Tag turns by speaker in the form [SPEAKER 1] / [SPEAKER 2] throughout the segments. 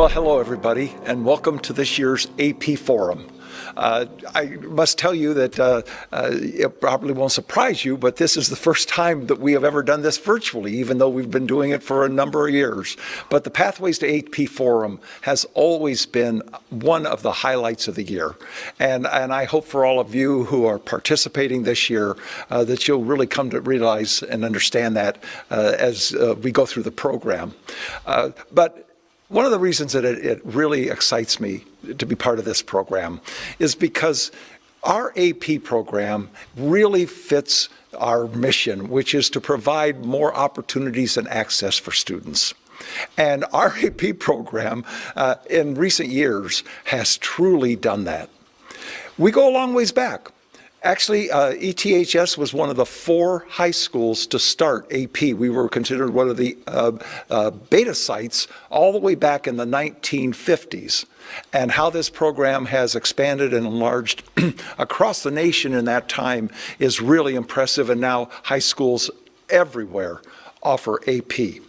[SPEAKER 1] Well, hello everybody, and welcome to this year's AP Forum. I must tell you that it probably won't surprise you, but this is the first time that we have ever done this virtually, even though we've been doing it for a number of years. But the Pathways to AP Forum has always been one of the highlights of the year. And I hope for all of you who are participating this year that you'll really come to realize and understand that as we go through the program. But one of the reasons that it really excites me to be part of this program is because our AP program really fits our mission, which is to provide more opportunities and access for students. And our AP program in recent years has truly done that. We go a long ways back. Actually, ETHS was one of the 4 high schools to start AP. We were considered one of the beta sites all the way back in the 1950s. And how this program has expanded and enlarged across the nation in that time is really impressive. And now high schools everywhere offer AP.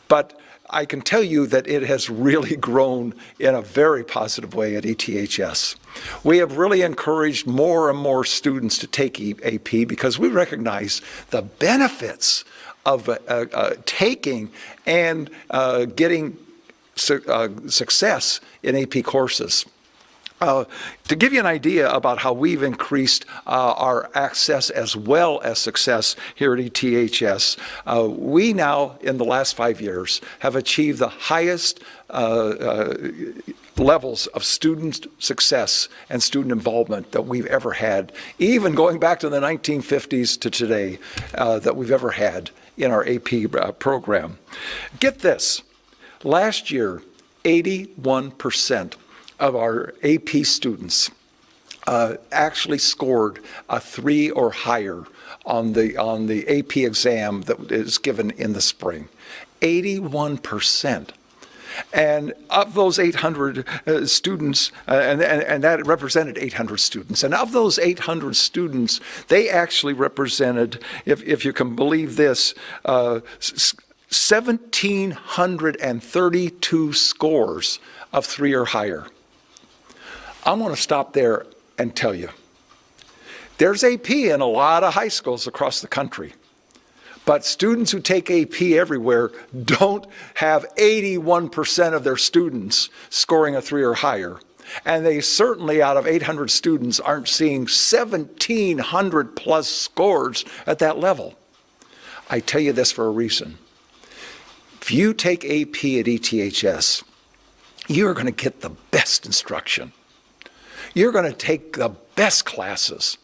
[SPEAKER 1] But I can tell you that it has really grown in a very positive way at ETHS. We have really encouraged more and more students to take AP because we recognize the benefits of taking and getting success in AP courses. To give you an idea about how we've increased our access as well as success here at ETHS, we now, in the last 5 years, have achieved the highest levels of student success and student involvement that we've ever had, even going back to the 1950s to today, that we've ever had in our AP program. Get this, last year, 81% of our AP students actually scored a 3 or higher on the AP exam that is given in the spring. 81%. And of those 800 students, and that represented 800 students, and of those 800 students, they actually represented, if you can believe this, 1,732 scores of 3 or higher. I'm going to stop there and tell you, there's AP in a lot of high schools across the country, but students who take AP everywhere don't have 81% of their students scoring a 3 or higher. And they certainly, out of 800 students, aren't seeing 1,700 plus scores at that level. I tell you this for a reason. If you take AP at ETHS, you're going to get the best instruction. You're going to take the best classes,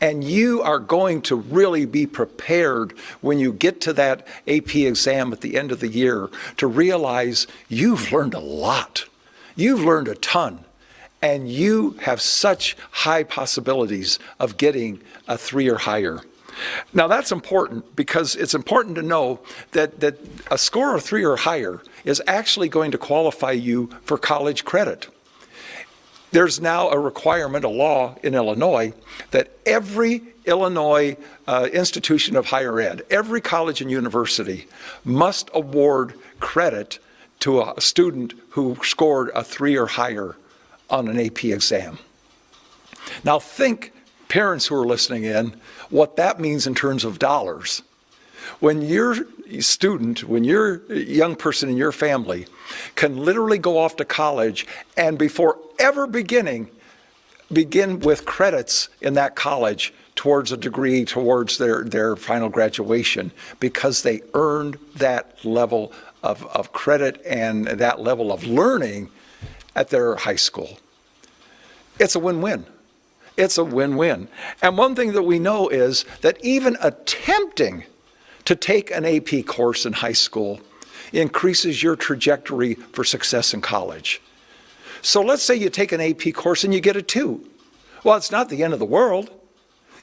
[SPEAKER 1] and you are going to really be prepared when you get to that AP exam at the end of the year to realize you've learned a lot. You've learned a ton, and you have such high possibilities of getting a 3 or higher. Now that's important because it's important to know that a score of 3 or higher is actually going to qualify you for college credit. There's now a requirement, a law in Illinois, that every Illinois institution of higher ed, every college and university must award credit to a student who scored a 3 or higher on an AP exam. Now think, parents who are listening in, what that means in terms of dollars. When your student, when your young person in your family can literally go off to college and before ever begin with credits in that college towards a degree, towards their final graduation, because they earned that level of credit and that level of learning at their high school. It's a win-win. It's a win-win. And one thing that we know is that even attempting to take an AP course in high school increases your trajectory for success in college. So let's say you take an AP course and you get a 2. Well, it's not the end of the world.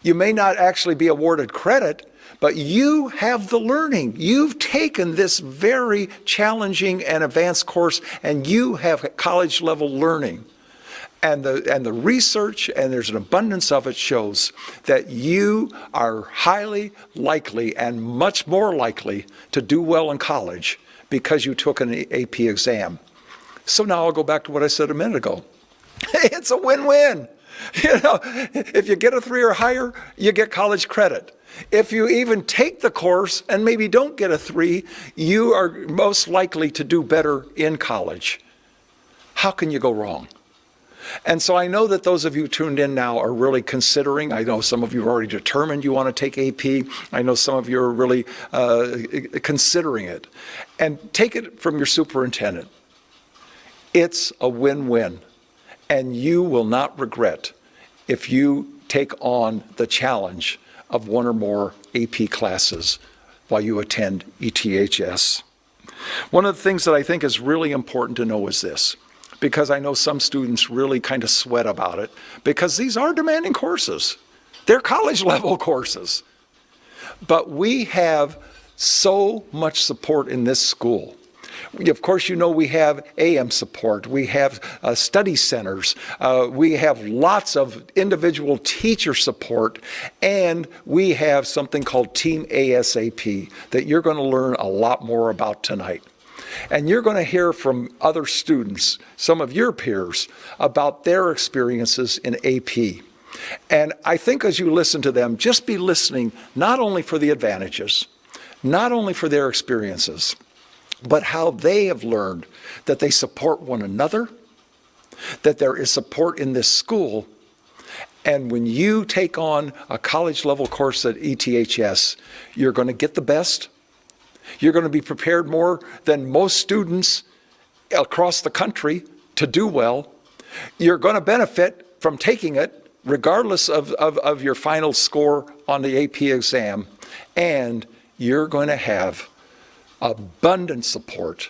[SPEAKER 1] You may not actually be awarded credit, but you have the learning. You've taken this very challenging and advanced course, and you have college level learning. And the research, and there's an abundance of it, shows that you are highly likely and much more likely to do well in college because you took an AP exam. So now I'll go back to what I said a minute ago. It's a win-win. If you get a 3 or higher, you get college credit. If you even take the course and maybe don't get a 3, you are most likely to do better in college. How can you go wrong? And so I know that those of you tuned in now are really considering. I know some of you are already determined you want to take AP. I know some of you are really considering it. And take it from your superintendent. It's a win-win. And you will not regret if you take on the challenge of one or more AP classes while you attend ETHS. One of the things that I think is really important to know is this, because I know some students really kind of sweat about it, because these are demanding courses. They're college level courses. But we have so much support in this school. Of course, you know we have AM support, we have study centers, we have lots of individual teacher support, and we have something called Team ASAP that you're going to learn a lot more about tonight. And you're going to hear from other students, some of your peers, about their experiences in AP. And I think as you listen to them, just be listening not only for the advantages, not only for their experiences, but how they have learned that they support one another, that there is support in this school. And when you take on a college level course at ETHS, you're going to get the best. You're going to be prepared more than most students across the country to do well. You're going to benefit from taking it regardless of your final score on the AP exam. And you're going to have abundant support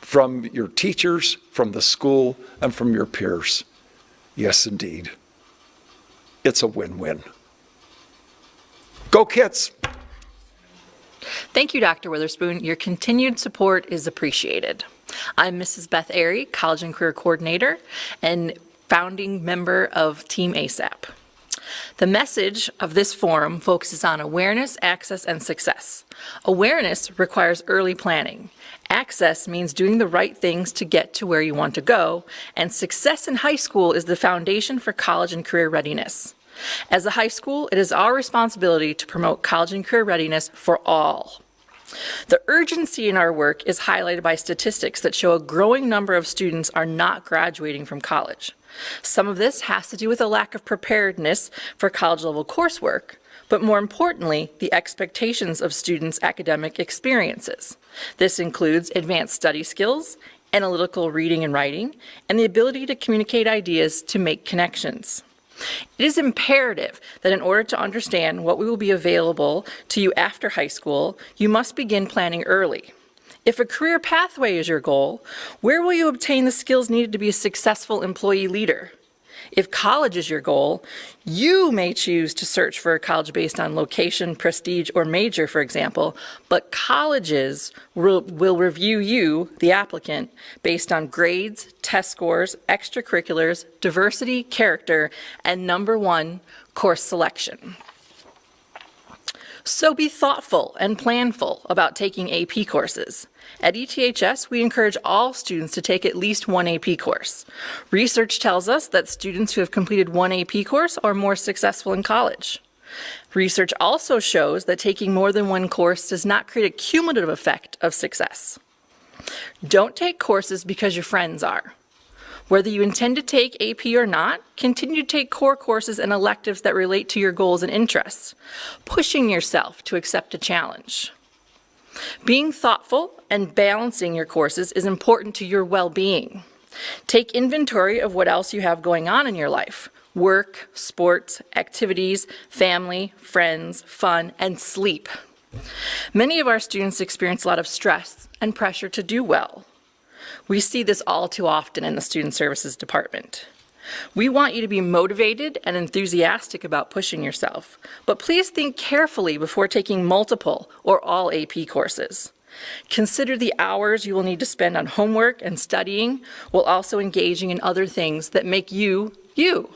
[SPEAKER 1] from your teachers, from the school, and from your peers. Yes, indeed. It's a win-win. Go Kits!
[SPEAKER 2] Thank you, Dr. Witherspoon. Your continued support is appreciated. I'm Mrs. Beth Airy, College and Career Coordinator and founding member of Team ASAP. The message of this forum focuses on awareness, access, and success. Awareness requires early planning. Access means doing the right things to get to where you want to go, and success in high school is the foundation for college and career readiness. As a high school, it is our responsibility to promote college and career readiness for all. The urgency in our work is highlighted by statistics that show a growing number of students are not graduating from college. Some of this has to do with a lack of preparedness for college-level coursework, but more importantly, the expectations of students' academic experiences. This includes advanced study skills, analytical reading and writing, and the ability to communicate ideas to make connections. It is imperative that in order to understand what will be available to you after high school, you must begin planning early. If a career pathway is your goal, where will you obtain the skills needed to be a successful employee leader? If college is your goal, you may choose to search for a college based on location, prestige, or major, for example, but colleges will review you, the applicant, based on grades, test scores, extracurriculars, diversity, character, and number one, course selection. So be thoughtful and planful about taking AP courses. At ETHS, we encourage all students to take at least one AP course. Research tells us that students who have completed one AP course are more successful in college. Research also shows that taking more than one course does not create a cumulative effect of success. Don't take courses because your friends are. Whether you intend to take AP or not, continue to take core courses and electives that relate to your goals and interests, pushing yourself to accept a challenge. Being thoughtful and balancing your courses is important to your well-being. Take inventory of what else you have going on in your life: work, sports, activities, family, friends, fun, and sleep. Many of our students experience a lot of stress and pressure to do well. We see this all too often in the Student Services Department. We want you to be motivated and enthusiastic about pushing yourself, but please think carefully before taking multiple or all AP courses. Consider the hours you will need to spend on homework and studying, while also engaging in other things that make you, you.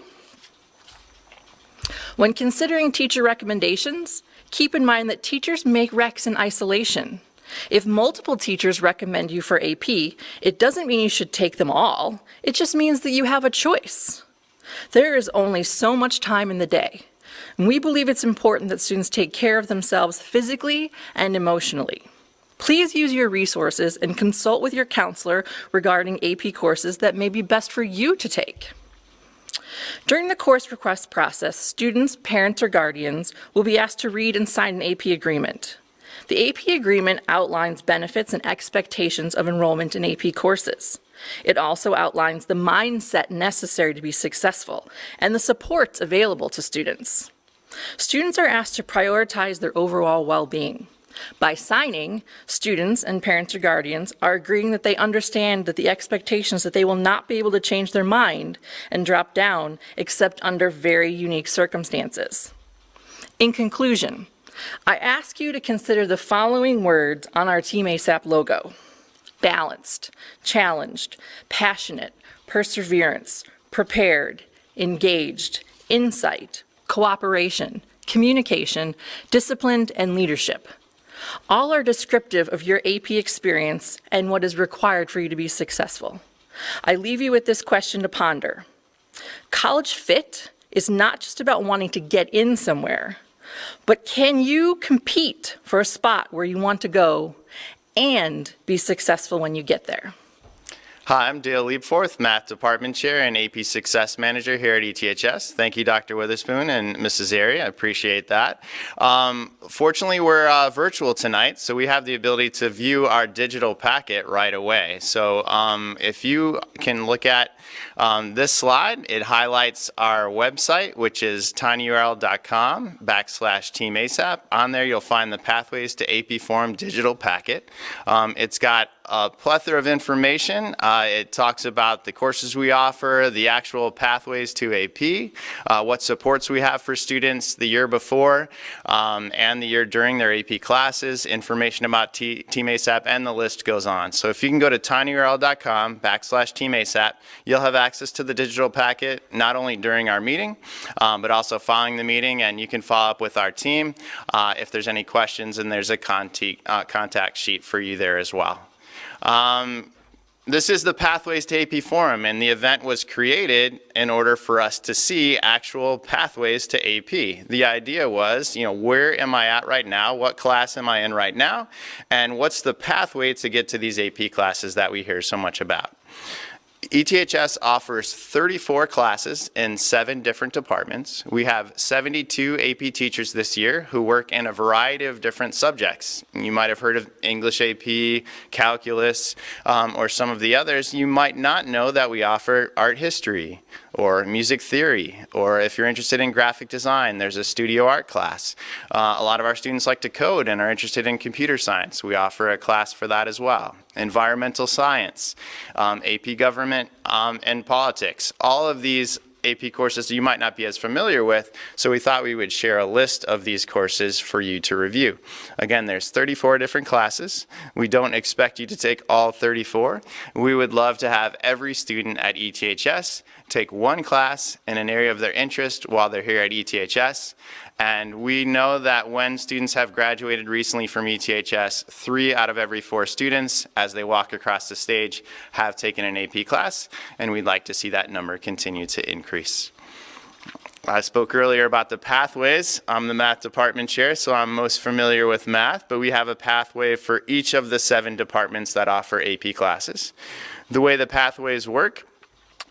[SPEAKER 2] When considering teacher recommendations, keep in mind that teachers make recs in isolation. If multiple teachers recommend you for AP, it doesn't mean you should take them all. It just means that you have a choice. There is only so much time in the day, and we believe it's important that students take care of themselves physically and emotionally. Please use your resources and consult with your counselor regarding AP courses that may be best for you to take. During the course request process, students, parents, or guardians will be asked to read and sign an AP agreement. The AP agreement outlines benefits and expectations of enrollment in AP courses. It also outlines the mindset necessary to be successful and the supports available to students. Students are asked to prioritize their overall well-being. By signing, students and parents or guardians are agreeing that they understand that the expectations that they will not be able to change their mind and drop down except under very unique circumstances. In conclusion, I ask you to consider the following words on our Team ASAP logo: balanced, challenged, passionate, perseverance, prepared, engaged, insight, cooperation, communication, disciplined, and leadership. All are descriptive of your AP experience and what is required for you to be successful. I leave you with this question to ponder. College fit is not just about wanting to get in somewhere, but can you compete for a spot where you want to go and be successful when you get there?
[SPEAKER 3] Hi, I'm Dale Liebforth, Math Department Chair and AP Success Manager here at ETHS. Thank you, Dr. Witherspoon and Mrs. Airy. I appreciate that. Fortunately, we're virtual tonight, so we have the ability to view our digital packet right away. So if you can look at this slide, it highlights our website, which is tinyurl.com/teamasap. On there, you'll find the Pathways to AP Forum digital packet. It's got a plethora of information. It talks about the courses we offer, the actual pathways to AP, what supports we have for students the year before and the year during their AP classes, information about Team ASAP, and the list goes on. So if you can go to tinyurl.com/teamasap, you'll have access to the digital packet, not only during our meeting, but also following the meeting, and you can follow up with our team if there's any questions, and there's a contact sheet for you there as well. This is the Pathways to AP Forum, and the event was created in order for us to see actual pathways to AP. The idea was, where am I at right now? What class am I in right now? And what's the pathway to get to these AP classes that we hear so much about? ETHS offers 34 classes in 7 different departments. We have 72 AP teachers this year who work in a variety of different subjects. You might have heard of English AP, calculus, or some of the others. You might not know that we offer art history or music theory, or if you're interested in graphic design, there's a studio art class. A lot of our students like to code and are interested in computer science. We offer a class for that as well. Environmental science, AP government, and politics. All of these AP courses you might not be as familiar with, so we thought we would share a list of these courses for you to review. Again, there's 34 different classes. We don't expect you to take all 34. We would love to have every student at ETHS take one class in an area of their interest while they're here at ETHS. And we know that when students have graduated recently from ETHS, 3 out of every 4 students, as they walk across the stage, have taken an AP class, and we'd like to see that number continue to increase. I spoke earlier about the pathways. I'm the math department chair, so I'm most familiar with math, but we have a pathway for each of the 7 departments that offer AP classes. The way the pathways work: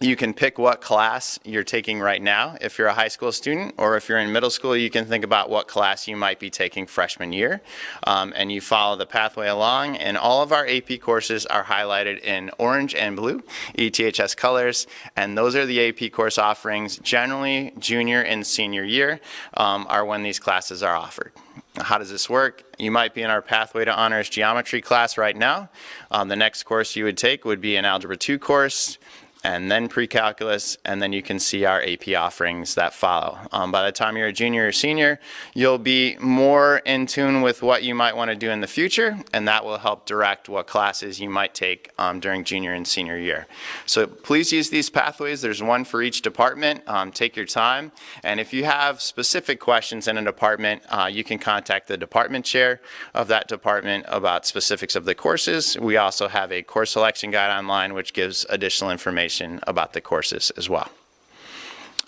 [SPEAKER 3] you can pick what class you're taking right now if you're a high school student, or if you're in middle school, you can think about what class you might be taking freshman year, and you follow the pathway along, and all of our AP courses are highlighted in orange and blue, ETHS colors, and those are the AP course offerings. Generally, junior and senior year are when these classes are offered. How does this work? You might be in our Pathway to Honors Geometry class right now. The next course you would take would be an Algebra 2 course. and then pre-calculus, and then you can see our AP offerings that follow. By the time you're a junior or senior, you'll be more in tune with what you might want to do in the future, and that will help direct what classes you might take during junior and senior year. So please use these pathways. There's one for each department. Take your time, and if you have specific questions in a department, you can contact the department chair of that department about specifics of the courses. We also have a course selection guide online which gives additional information about the courses as well.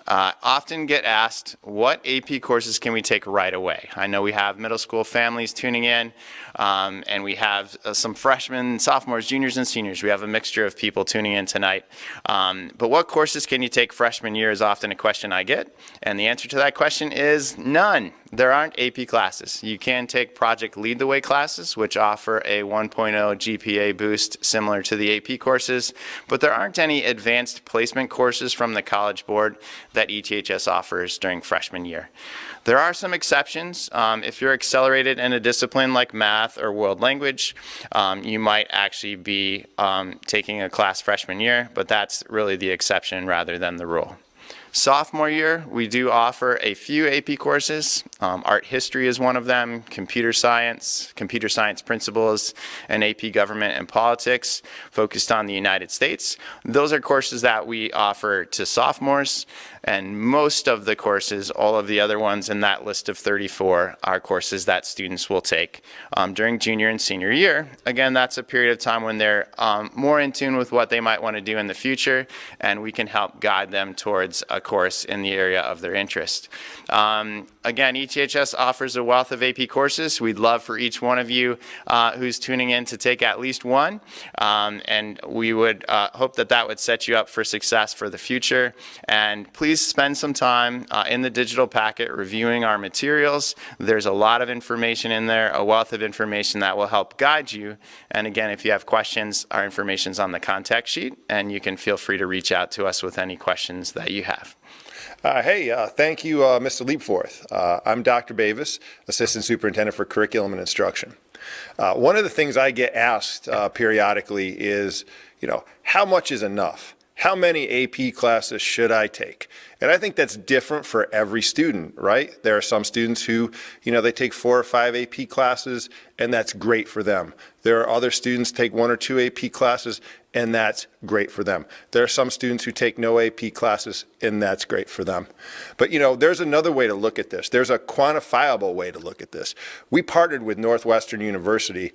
[SPEAKER 3] Often get asked, what AP courses can we take right away? I know we have middle school families tuning in, and we have some freshmen, sophomores, juniors, and seniors. We have a mixture of people tuning in tonight. But what courses can you take freshman year is often a question I get, and the answer to that question is none. There aren't AP classes. You can take Project Lead the Way classes, which offer a 1.0 GPA boost similar to the AP courses, but there aren't any advanced placement courses from the College Board that ETHS offers during freshman year. There are some exceptions. If you're accelerated in a discipline like math or world language, you might actually be taking a class freshman year, but that's really the exception rather than the rule. Sophomore year, we do offer a few AP courses. Art history is one of them, computer science principles, and AP government and politics focused on the United States. Those are courses that we offer to sophomores, and most of the courses, all of the other ones in that list of 34, are courses that students will take during junior and senior year. Again, that's a period of time when they're more in tune with what they might want to do in the future, and we can help guide them towards a course in the area of their interest. Again, ETHS offers a wealth of AP courses. We'd love for each one of you who's tuning in to take at least one, and we would hope that that would set you up for success for the future. And please spend some time in the digital packet reviewing our materials. There's a lot of information in there, a wealth of information that will help guide you. And again, if you have questions, our information's on the contact sheet, and you can feel free to reach out to us with any questions that you have.
[SPEAKER 4] Thank you, Mr. Leapforth. I'm Dr. Bavis, Assistant Superintendent for Curriculum and Instruction. One of the things I get asked periodically is, how much is enough? How many AP classes should I take? And I think that's different for every student, right? There are some students who, they take 4 or 5 AP classes, and that's great for them. There are other students take 1 or 2 AP classes, and that's great for them. There are some students who take no AP classes, and that's great for them. But there's another way to look at this. There's a quantifiable way to look at this. We partnered with Northwestern University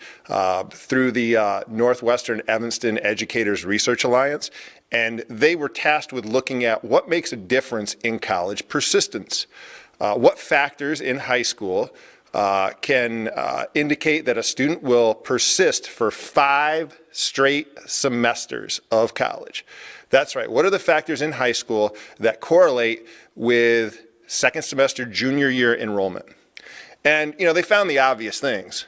[SPEAKER 4] through the Northwestern Evanston Educators Research Alliance, and they were tasked with looking at what makes a difference in college persistence. What factors in high school can indicate that a student will persist for 5 straight semesters of college. That's right. What are the factors in high school that correlate with second semester junior year enrollment? And, they found the obvious things.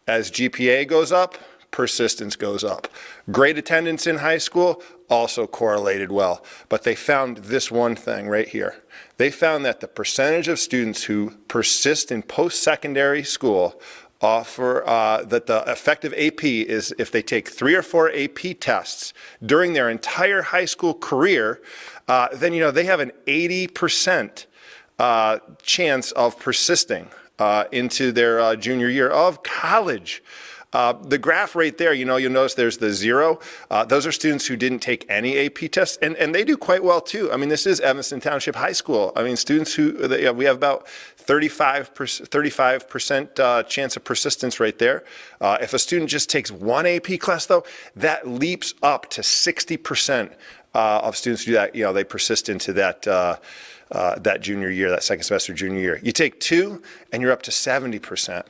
[SPEAKER 4] As GPA goes up, persistence goes up. Grade attendance in high school also correlated well. But they found this one thing right here. They found that the percentage of students who persist in post-secondary school offer that the effective AP is if they take 3 or 4 AP tests during their entire high school career, then they have an 80% chance of persisting into their junior year of college. The graph right there, you'll notice there's the 0. Those are students who didn't take any AP tests, and they do quite well too. I mean, this is Evanston Township High School. I mean, students who, we have about 35% chance of persistence right there. If a student just takes 1 AP class though, that leaps up to 60% of students who do that. They persist into that junior year, that second semester junior year. You take 2 and you're up to 70%.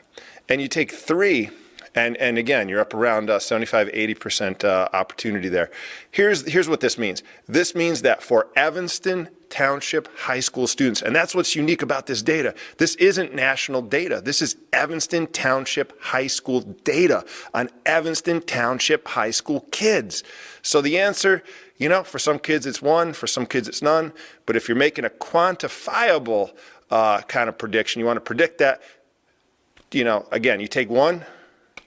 [SPEAKER 4] And you take 3 and again, you're up around 75, 80% opportunity there. Here's what this means. This means that for Evanston Township High School students, and that's what's unique about this data. This isn't national data. This is Evanston Township High School data on Evanston Township High School kids. So the answer, for some kids it's 1, for some kids it's none. But if you're making a quantifiable kind of prediction, you want to predict that, again, you take 1,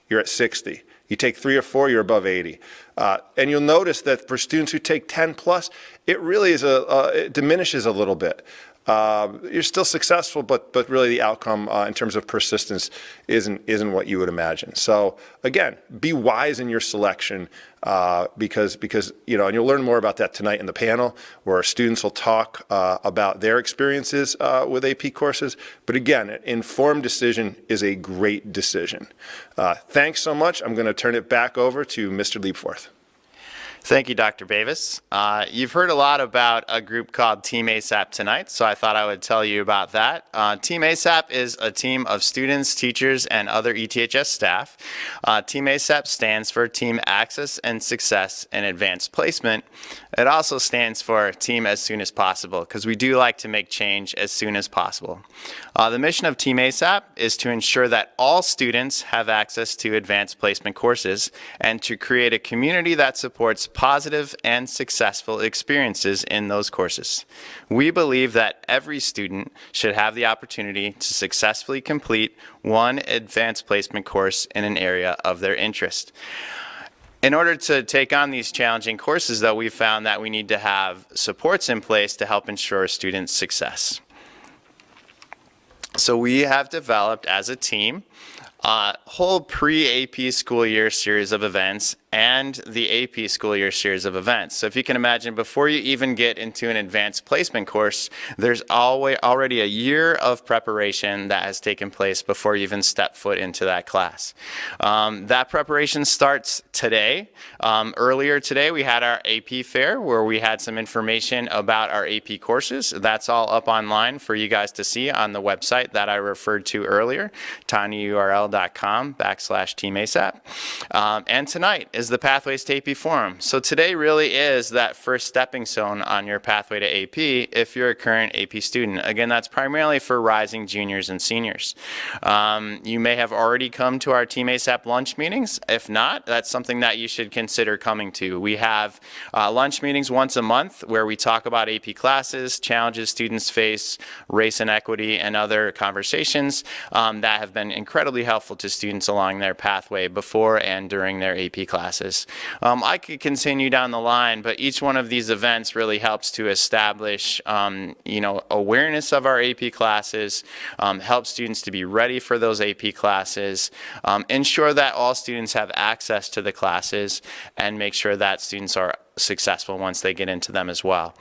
[SPEAKER 4] you're at 60. You take 3 or 4, you're above 80. And you'll notice that for students who take 10 plus, it really is it diminishes a little bit. You're still successful, but really the outcome in terms of persistence isn't what you would imagine. So again, be wise in your selection because and you'll learn more about that tonight in the panel, where students will talk about their experiences with AP courses. But again, an informed decision is a great decision. Thanks so much. I'm going to turn it back over to Mr. Liebforth.
[SPEAKER 3] Thank you, Dr. Bavis. You've heard a lot about a group called Team ASAP tonight, so I thought I would tell you about that. Team ASAP is a team of students, teachers, and other ETHS staff. Team ASAP stands for Team Access and Success in Advanced Placement. It also stands for Team As Soon as Possible, because we do like to make change as soon as possible. The mission of Team ASAP is to ensure that all students have access to advanced placement courses and to create a community that supports positive and successful experiences in those courses. We believe that every student should have the opportunity to successfully complete one advanced placement course in an area of their interest. In order to take on these challenging courses, though, we've found that we need to have supports in place to help ensure students' success. So we have developed as a team a whole pre-AP school year series of events and the AP school year series of events. So if you can imagine, before you even get into an advanced placement course, there's already a year of preparation that has taken place before you even step foot into that class. That preparation starts today. Earlier today, we had our AP fair where we had some information about our AP courses. That's all up online for you guys to see on the website that I referred to earlier, tinyurl.com/teamasap. And tonight is the Pathways to AP Forum. So today really is that first stepping stone on your pathway to AP if you're a current AP student. Again, that's primarily for rising juniors and seniors. You may have already come to our Team ASAP lunch meetings. If not, that's something that you should consider coming to. We have lunch meetings once a month where we talk about AP classes, challenges students face, race and equity, and other conversations that have been incredibly helpful to students along their pathway before and during their AP classes. I could continue down the line, but each one of these events really helps to establish, awareness of our AP classes, help students to be ready for those AP classes, ensure that all students have access to the classes, and make sure that students are successful once they get into them as well.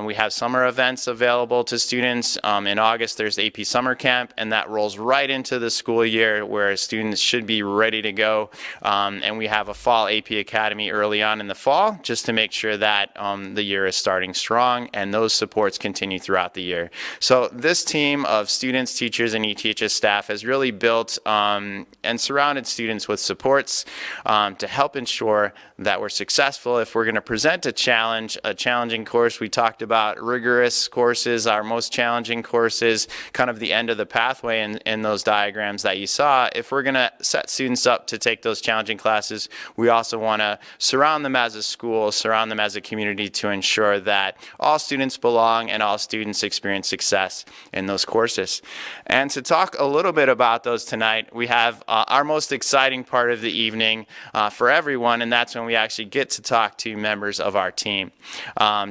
[SPEAKER 3] We have summer events available to students. In August, there's AP Summer Camp, and that rolls right into the school year where students should be ready to go. And we have a Fall AP Academy early on in the fall, just to make sure that the year is starting strong, and those supports continue throughout the year. So this team of students, teachers, and ETHS staff has really built and surrounded students with supports to help ensure that we're successful. If we're going to present a challenging course, we talked about rigorous courses, our most challenging courses, kind of the end of the pathway in those diagrams that you saw. If we're going to set students up to take those challenging classes, we also want to surround them as a school, surround them as a community to ensure that all students belong and all students experience success in those courses. And to talk a little bit about those tonight, we have our most exciting part of the evening for everyone, and that's when we actually get to talk to members of our team.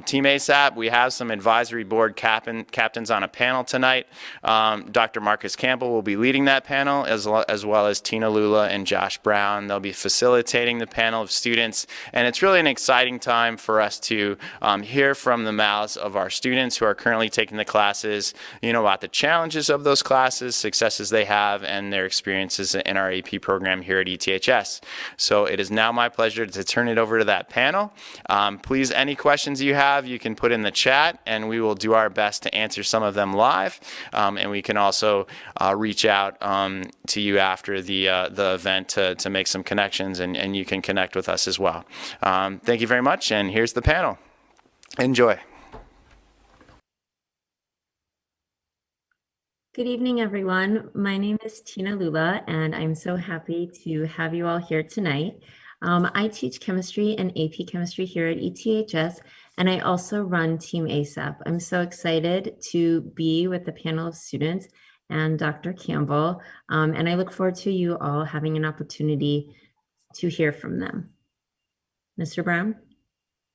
[SPEAKER 3] Team ASAP, we have some advisory board captains on a panel tonight. Dr. Marcus Campbell will be leading that panel, as well as Tina Lula and Josh Brown. They'll be facilitating the panel of students, and it's really an exciting time for us to hear from the mouths of our students who are currently taking the classes, about the challenges of those classes, successes they have, and their experiences in our AP program here at ETHS. So it is now my pleasure to turn it over to that panel. Please, any questions you have, you can put in the chat, and we will do our best to answer some of them live. And we can also reach out to you after the event to make some connections, and you can connect with us as well. Thank you very much, and here's the panel. Enjoy.
[SPEAKER 5] Good evening, everyone. My name is Tina Lula, and I'm so happy to have you all here tonight. I teach chemistry and AP chemistry here at ETHS, and I also run Team ASAP. I'm so excited to be with the panel of students and Dr. Campbell, and I look forward to you all having an opportunity to hear from them. Mr. Brown?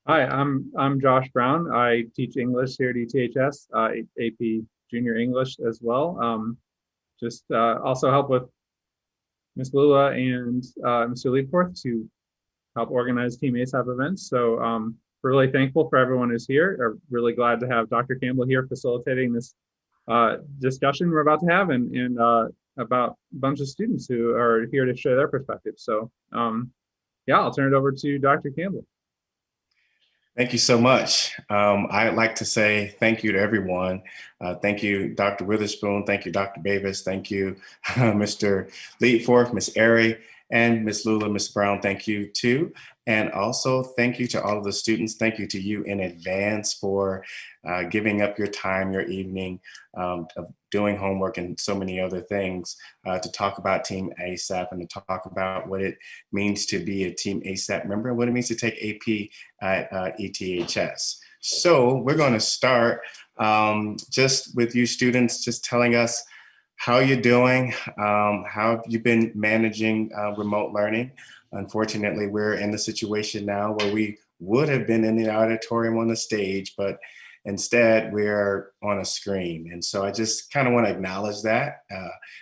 [SPEAKER 6] Hi, I'm Josh Brown. I teach English here at ETHS, AP Junior English as well. Just also help with Ms. Lula and Mr. Leaforth to help organize Team ASAP events. So we're really thankful for everyone who's here. I'm really glad to have Dr. Campbell here facilitating this discussion we're about to have, and about a bunch of students who are here to share their perspective. So yeah, I'll turn it over to Dr. Campbell.
[SPEAKER 7] Thank you so much. I'd like to say thank you to everyone. Thank you, Dr. Witherspoon. Thank you, Dr. Davis. Thank you, Mr. Leadforth, Ms. Airy, and Ms. Lula, Ms. Brown. Thank you too. And also thank you to all of the students. Thank you to you in advance for giving up your time, your evening, of doing homework and so many other things to talk about Team ASAP and to talk about what it means to be a Team ASAP member and what it means to take AP at ETHS. So we're going to start just with you students, just telling us how you're doing, how have you been managing remote learning. Unfortunately, we're in the situation now where we would have been in the auditorium on the stage, but instead we're on a screen. And so I just kind of want to acknowledge that,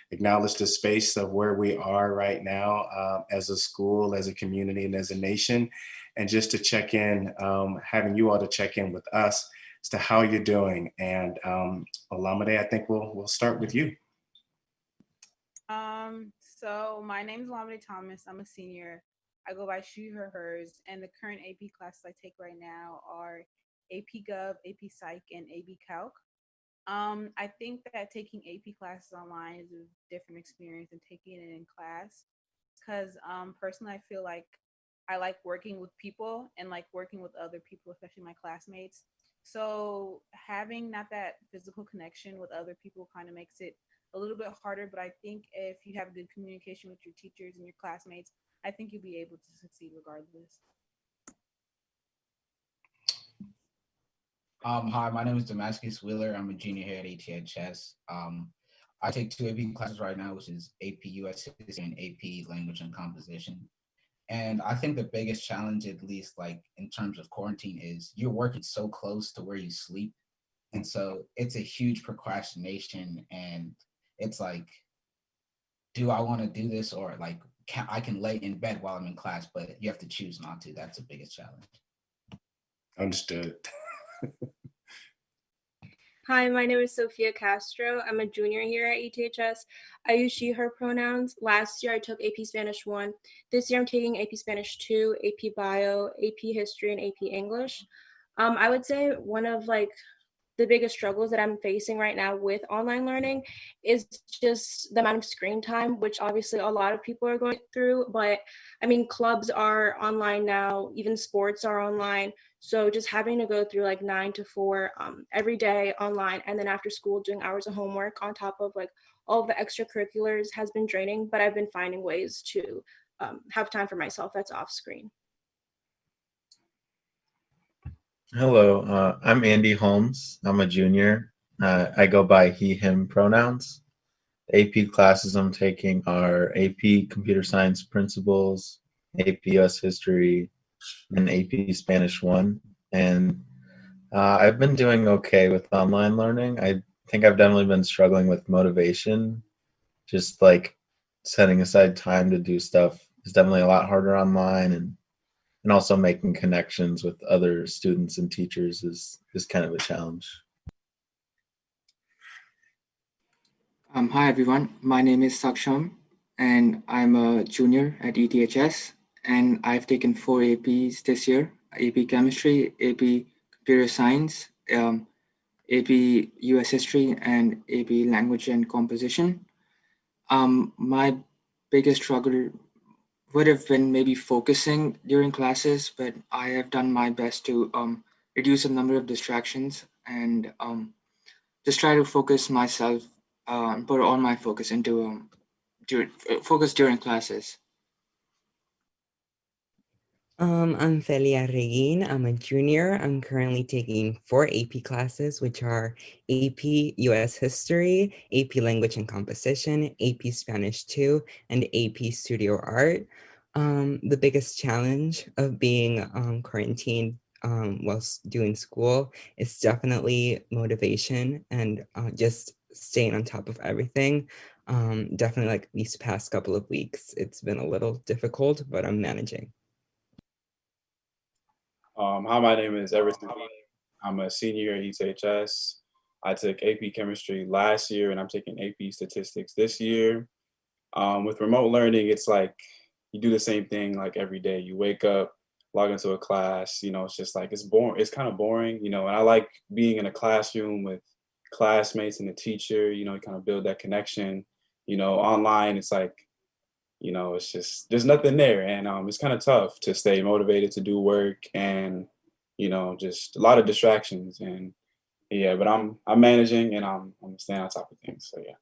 [SPEAKER 7] acknowledge the space of where we are right now as a school, as a community, and as a nation. And just to check in, having you all to check in with us as to how you're doing. And Olamide, I think we'll start with you.
[SPEAKER 8] So my name is Lamide Thomas. I'm a senior. I go by she, her, hers, and the current AP classes I take right now are AP Gov, AP Psych, and AP Calc. I think that taking AP classes online is a different experience than taking it in class, because personally I feel like I like working with people and like working with other people, especially my classmates. So having not that physical connection with other people kind of makes it a little bit harder, but I think if you have good communication with your teachers and your classmates, I think you'll be able to succeed regardless.
[SPEAKER 9] Hi, my name is Damascus Wheeler. I'm a junior here at ETHS. I take 2 AP classes right now, which is AP US History and AP Language and Composition. And I think the biggest challenge, at least like in terms of quarantine, is you're working so close to where you sleep. And so it's a huge procrastination, and it's like, do I want to do this, or like I can lay in bed while I'm in class, but you have to choose not to. That's the biggest challenge.
[SPEAKER 7] Understood.
[SPEAKER 10] Hi, my name is Sophia Castro. I'm a junior here at ETHS. I use she, her pronouns. Last year I took AP Spanish 1. This year I'm taking AP Spanish 2, AP Bio, AP History, and AP English. I would say one of like the biggest struggles that I'm facing right now with online learning is just the amount of screen time, which obviously a lot of people are going through. But I mean, clubs are online now, even sports are online. So just having to go through like 9 to 4 every day online, and then after school doing hours of homework on top of like all of the extracurriculars has been draining, but I've been finding ways to have time for myself that's off screen.
[SPEAKER 11] Hello, I'm Andy Holmes. I'm a junior. I go by he, him pronouns. AP classes I'm taking are AP Computer Science Principles, AP US History, and AP Spanish 1. And I've been doing okay with online learning. I think I've definitely been struggling with motivation. Just like setting aside time to do stuff is definitely a lot harder online, and also making connections with other students and teachers is kind of a challenge.
[SPEAKER 12] Hi everyone, my name is Saksham and I'm a junior at ETHS, and I've taken 4 APs this year: AP Chemistry, AP Computer Science, AP US History, and AP Language and Composition. My biggest struggle would have been maybe focusing during classes, but I have done my best to reduce the number of distractions and just try to focus myself, put all my focus into focus during classes.
[SPEAKER 13] I'm Felia Reguin. I'm a junior. I'm currently taking 4 AP classes, which are AP US History, AP Language and Composition, AP Spanish 2, and AP Studio Art. The biggest challenge of being quarantined whilst doing school is definitely motivation and just staying on top of everything. Definitely like these past couple of weeks, it's been a little difficult, but I'm managing.
[SPEAKER 14] Hi, my name is Everton. I'm a senior at ETHS. I took AP Chemistry last year, and I'm taking AP Statistics this year. With remote learning, it's like you do the same thing like every day. You wake up, log into a class, it's just like it's boring. It's kind of boring, and I like being in a classroom with classmates and the teacher, you kind of build that connection. Online, it's like, it's just there's nothing there, and it's kind of tough to stay motivated to do work, and just a lot of distractions, and yeah, but I'm managing, and I'm staying on top of things. So yeah.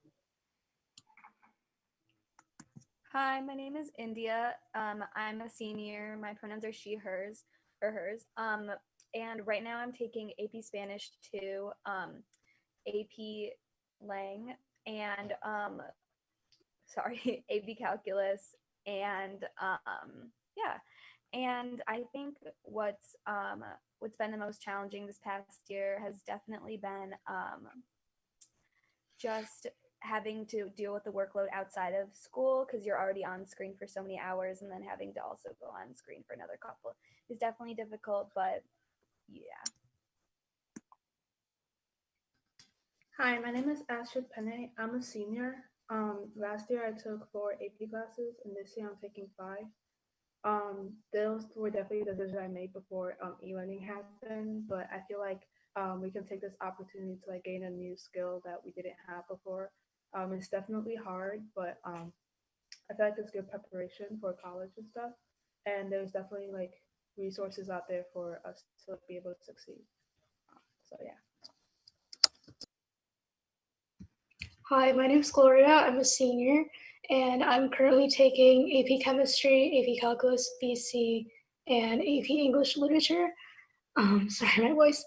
[SPEAKER 15] Hi, my name is India. I'm a senior. My pronouns are she, hers, or hers. And right now I'm taking AP Spanish 2, AP Lang, and sorry, AP Calculus, and yeah. And I think what's been the most challenging this past year has definitely been just having to deal with the workload outside of school, because you're already on screen for so many hours, and then having to also go on screen for another couple is definitely difficult, but yeah.
[SPEAKER 16] Hi, my name is Astrid Penne. I'm a senior. Last year I took 4 AP classes, and this year I'm taking 5. Those were definitely decisions I made before e-learning happened, but I feel like we can take this opportunity to like gain a new skill that we didn't have before. It's definitely hard, but I feel like it's good preparation for college and stuff. And there's definitely like resources out there for us to be able to succeed. So yeah.
[SPEAKER 10] Hi, my name is Gloria. I'm a senior, and I'm currently taking AP Chemistry, AP Calculus, BC, and AP English Literature. Sorry, my voice.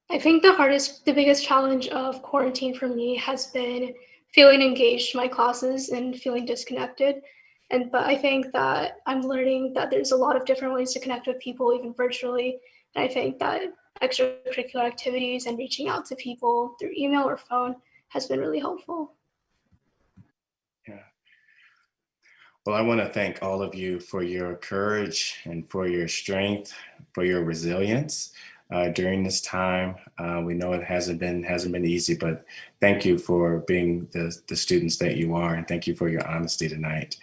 [SPEAKER 10] I think the biggest challenge of quarantine for me has been feeling engaged in my classes and feeling disconnected. But I think that I'm learning that there's a lot of different ways to connect with people, even virtually. And I think that extracurricular activities and reaching out to people through email or phone has been really helpful.
[SPEAKER 7] Yeah. Well, I want to thank all of you for your courage and for your strength, for your resilience during this time. We know it hasn't been easy, but thank you for being the students that you are, and thank you for your honesty tonight.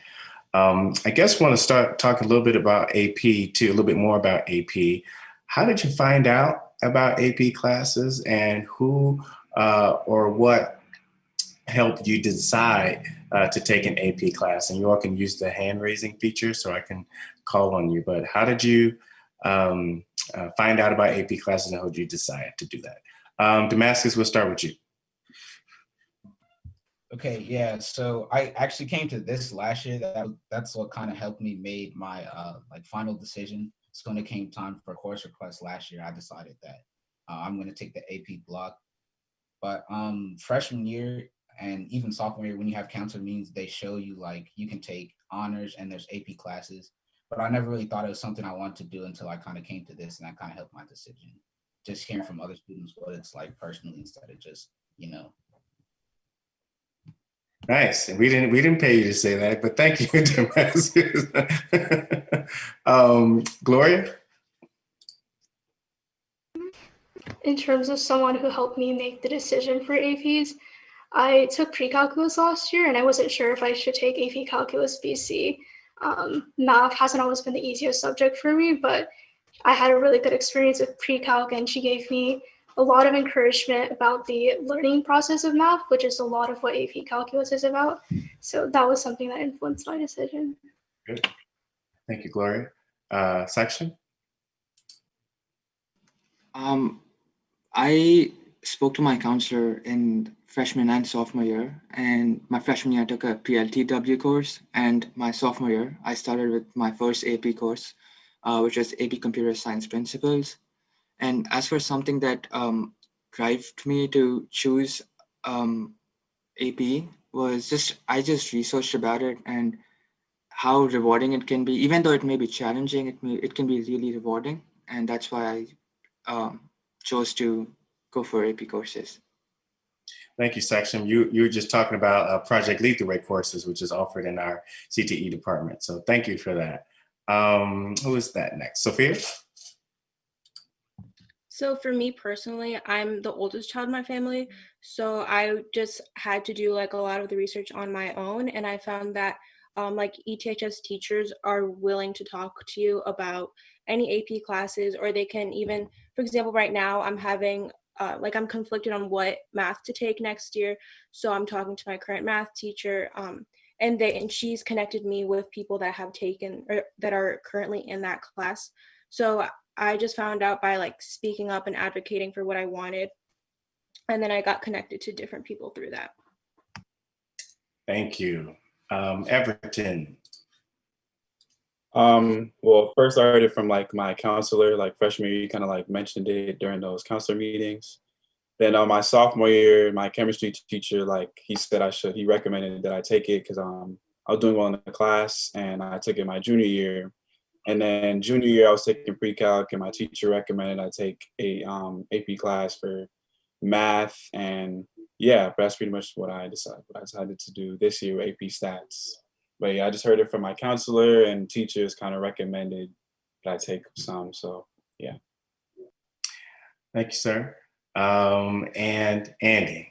[SPEAKER 7] I guess I want to start talking a little bit about AP too, a little bit more about AP. How did you find out about AP classes, and who or what helped you decide to take an AP class? And you all can use the hand raising feature so I can call on you. But how did you find out about AP classes, and how did you decide to do that? Damascus, we'll start with you.
[SPEAKER 9] Okay, yeah. So I actually came to this last year. That's what kind of helped me made my like final decision. So when it came time for course request last year, I decided that I'm going to take the AP block. But freshman year and even sophomore year, when you have counselor meetings, they show you like you can take honors and there's AP classes. But I never really thought it was something I wanted to do until I kind of came to this, and that kind of helped my decision. Just hearing from other students what it's like personally instead of just,
[SPEAKER 7] Nice. We didn't pay you to say that, but thank you, Damascus. Gloria?
[SPEAKER 10] In terms of someone who helped me make the decision for APs, I took pre-calculus last year, and I wasn't sure if I should take AP Calculus BC. Math hasn't always been the easiest subject for me, but I had a really good experience with pre-calc, and she gave me a lot of encouragement about the learning process of math, which is a lot of what AP Calculus is about. So that was something that influenced my decision.
[SPEAKER 7] Good. Thank you, Gloria. Section?
[SPEAKER 12] I spoke to my counselor in freshman and sophomore year, and my freshman year I took a PLTW course, and my sophomore year I started with my first AP course, which was AP Computer Science Principles. And as for something that drove me to choose AP, was just I just researched about it and how rewarding it can be. Even though it may be challenging, it can be really rewarding, and that's why I chose to go for AP courses.
[SPEAKER 7] Thank you, Section. You were just talking about Project Lead the Way courses, which is offered in our CTE department. So thank you for that. Who is that next? Sophia?
[SPEAKER 10] So for me personally, I'm the oldest child in my family. So I just had to do like a lot of the research on my own. And I found that like ETHS teachers are willing to talk to you about any AP classes, or they can even, for example, right now I'm having like I'm conflicted on what math to take next year. So I'm talking to my current math teacher, and she's connected me with people that have taken or that are currently in that class. So I just found out by like speaking up and advocating for what I wanted. And then I got connected to different people through that.
[SPEAKER 7] Thank you. Everton.
[SPEAKER 14] Well, first I heard it from like my counselor, like freshman year, you kind of like mentioned it during those counselor meetings. Then my sophomore year, my chemistry teacher, like he said he recommended that I take it because I was doing well in the class, and I took it my junior year. And then junior year, I was taking pre-calc, and my teacher recommended I take a AP class for math. And yeah, but that's pretty much what I decided to do this year, AP stats. But yeah, I just heard it from my counselor, and teachers kind of recommended that I take some. So yeah.
[SPEAKER 7] Thank you, sir. And Andy.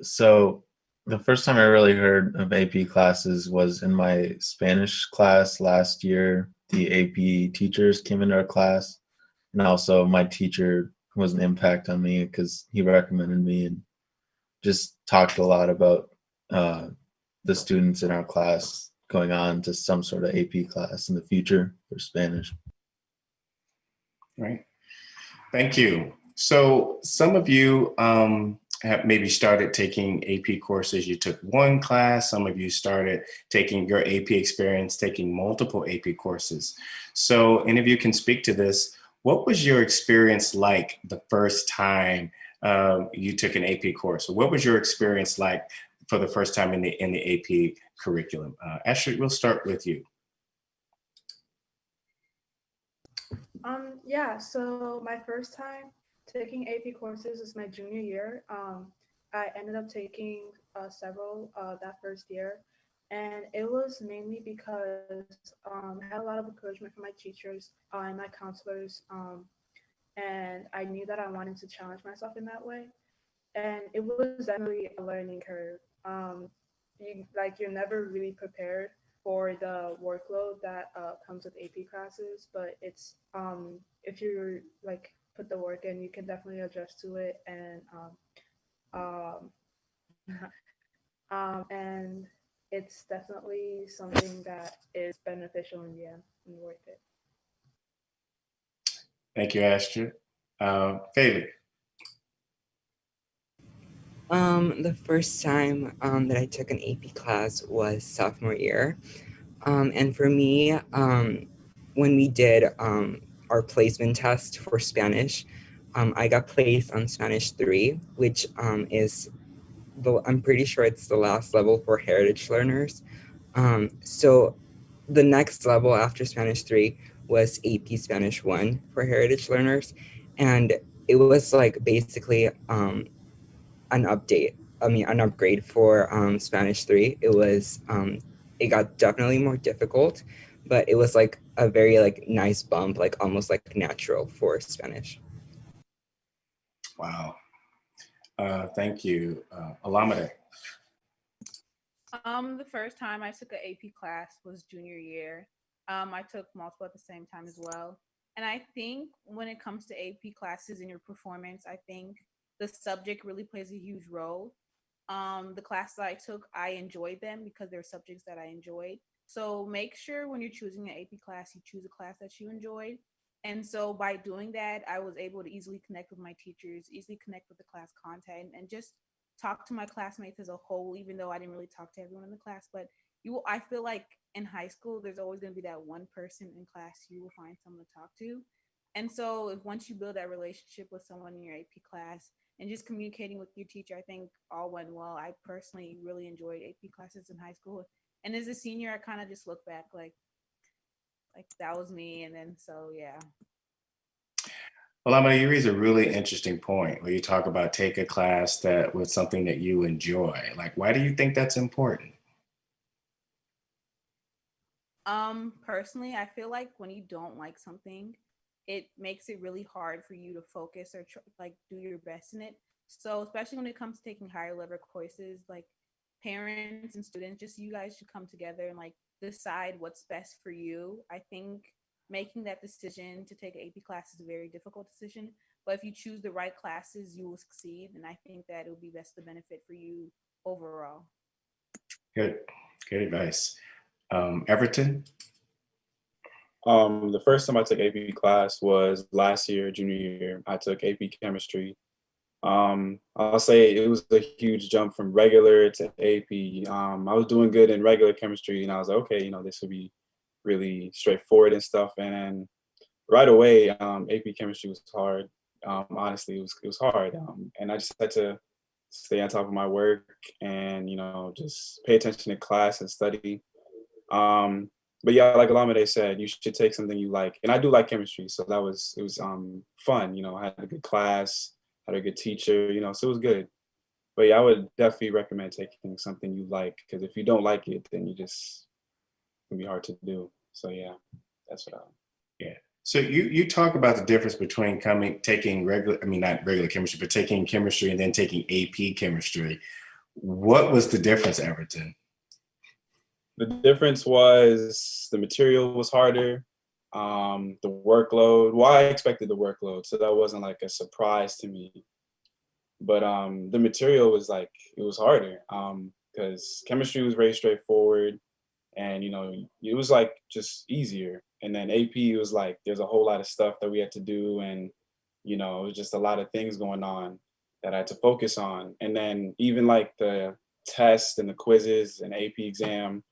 [SPEAKER 11] So the first time I really heard of AP classes was in my Spanish class last year. The AP teachers came into our class, and also my teacher was an impact on me because he recommended me and just talked a lot about the students in our class going on to some sort of AP class in the future for Spanish.
[SPEAKER 7] Right. Thank you. So some of you have maybe started taking AP courses. You took one class. Some of you started taking your AP experience, taking multiple AP courses. So any of you can speak to this. What was your experience like the first time you took an AP course? What was your experience like for the first time in the AP curriculum? Ashley, we'll start with you.
[SPEAKER 16] Yeah, so my first time taking AP courses was my junior year. I ended up taking several that first year, and it was mainly because I had a lot of encouragement from my teachers and my counselors, and I knew that I wanted to challenge myself in that way. And it was definitely a learning curve. You're never really prepared for the workload that comes with AP classes, but it's if you like put the work in, you can definitely adjust to it, um, and it's definitely something that is beneficial in the end and worth it.
[SPEAKER 7] Thank you, Astrid. Bailey.
[SPEAKER 13] The first time that I took an AP class was sophomore year. And for me, when we did our placement test for Spanish, I got placed on Spanish 3, which is I'm pretty sure it's the last level for heritage learners. So the next level after Spanish 3 was AP Spanish 1 for heritage learners. And it was like basically an upgrade for Spanish 3. It got definitely more difficult, but it was like a very like nice bump, like almost like natural for Spanish.
[SPEAKER 7] Wow. Thank you. Alameda.
[SPEAKER 8] The first time I took an AP class was junior year. I took multiple at the same time as well. And I think when it comes to AP classes and your performance, I think the subject really plays a huge role. The classes I took, I enjoyed them because they're subjects that I enjoyed. So make sure when you're choosing an AP class, you choose a class that you enjoyed. And so by doing that, I was able to easily connect with my teachers, easily connect with the class content, and just talk to my classmates as a whole, even though I didn't really talk to everyone in the class. But I feel like in high school, there's always going to be that one person in class you will find someone to talk to. And so if once you build that relationship with someone in your AP class and just communicating with your teacher, I think all went well. I personally really enjoyed AP classes in high school. And as a senior, I kind of just look back like that was me. And then so yeah.
[SPEAKER 7] Well, I mean, you raise a really interesting point where you talk about take a class that was something that you enjoy. Like, why do you think that's important?
[SPEAKER 8] Personally, I feel like when you don't like something, it makes it really hard for you to focus or like do your best in it. So, especially when it comes to taking higher level courses, like parents and students, just you guys should come together and like decide what's best for you. I think making that decision to take an AP class is a very difficult decision, but if you choose the right classes, you will succeed. And I think that it will be best to benefit for you overall.
[SPEAKER 7] Good, good advice. Everton?
[SPEAKER 14] The first time I took AP class was last year, junior year. I took AP chemistry. I'll say it was a huge jump from regular to AP. I was doing good in regular chemistry, and I was like, okay, this would be really straightforward and stuff. And then right away, AP chemistry was hard. Honestly, it was hard, and I just had to stay on top of my work and just pay attention to class and study. Um, but yeah, like Alameda said, you should take something you like, and I do like chemistry, so it was fun. I had a good class, had a good teacher, so it was good. But yeah, I would definitely recommend taking something you like, because if you don't like it, then it can be hard to do. So yeah, that's what I.
[SPEAKER 7] Yeah. So you talk about the difference between taking regular, I mean, not regular chemistry, but taking chemistry and then taking AP chemistry. What was the difference, Everton?
[SPEAKER 14] The difference was the material was harder, the workload. Well, I expected the workload, so that wasn't like a surprise to me. But the material was like it was harder because chemistry was very straightforward, and it was like just easier. And then AP was like there's a whole lot of stuff that we had to do, and it was just a lot of things going on that I had to focus on. And then even like the test and the quizzes and AP exam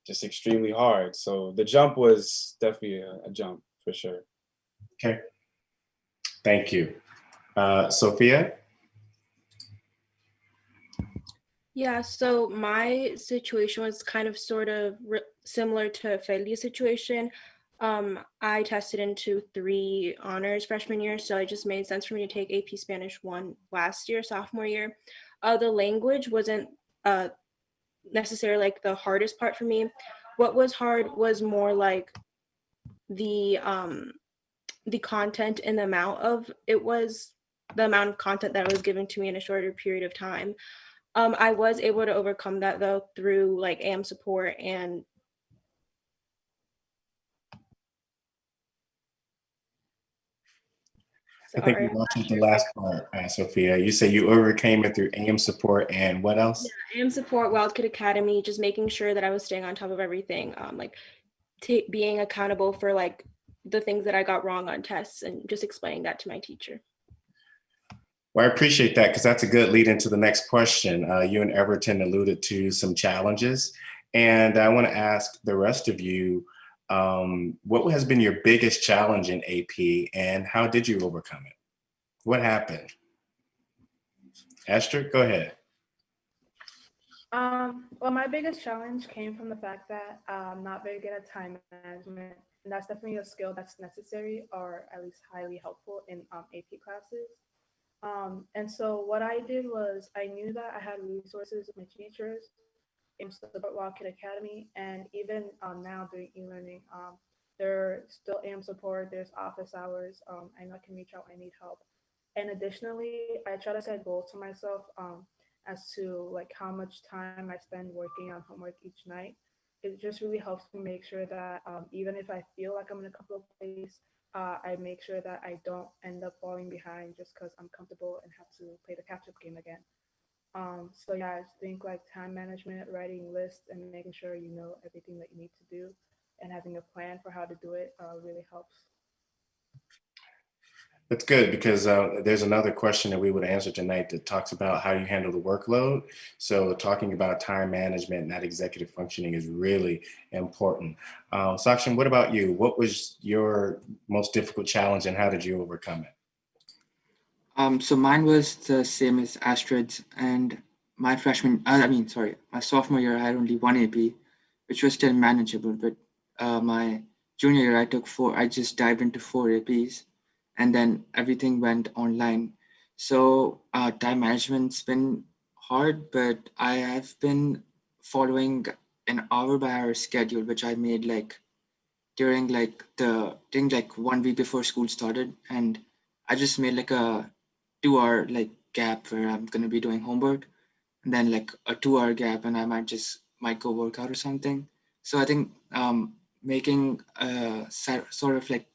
[SPEAKER 14] just extremely hard. So the jump was definitely a jump for sure.
[SPEAKER 7] Okay. Thank you. Sophia?
[SPEAKER 10] Yeah, so my situation was kind of sort of similar to Feli's situation. I tested into 3 honors freshman year, so it just made sense for me to take AP Spanish 1 last year, sophomore year. The language wasn't necessarily like the hardest part for me. What was hard was more like the content and the amount of content that was given to me in a shorter period of time. I was able to overcome that though through like AM support and
[SPEAKER 7] I think we lost you at the last part, Sophia. You say you overcame it through AM support and what else?
[SPEAKER 10] Yeah, AM support, Wildcat Academy, just making sure that I was staying on top of everything, like being accountable for like the things that I got wrong on tests and just explaining that to my teacher.
[SPEAKER 7] Well, I appreciate that because that's a good lead into the next question. You and Everton alluded to some challenges, and I want to ask the rest of you, what has been your biggest challenge in AP and how did you overcome it? What happened? Esther, go ahead.
[SPEAKER 16] Well, my biggest challenge came from the fact that I'm not very good at time management, and that's definitely a skill that's necessary or at least highly helpful in AP classes. And so what I did was I knew that I had resources with my teachers in Support Wildcat Academy, and even now doing e-learning, there's still AM support, there's office hours, I know I can reach out when I need help. And additionally, I try to set goals for myself as to like how much time I spend working on homework each night. It just really helps me make sure that even if I feel like I'm in a couple of places, I make sure that I don't end up falling behind just because I'm comfortable and have to play the catch-up game again. So yeah, I think like time management, writing lists, and making sure you know everything that you need to do, and having a plan for how to do it really helps.
[SPEAKER 7] That's good because there's another question that we would answer tonight that talks about how you handle the workload. So talking about time management and that executive functioning is really important. Sakshan, what about you? What was your most difficult challenge and how did you overcome it?
[SPEAKER 12] So mine was the same as Astrid's, and my sophomore year I had only one AP, which was still manageable. But my junior year I took four. I just dived into four APs, and then everything went online. So time management's been hard, but I have been following an hour-by-hour schedule, which I made during like 1 week before school started, and I just made like a 2 hour like gap where I'm gonna be doing homework, and then like a 2 hour gap, and I might go work out or something. So I think making a sort of like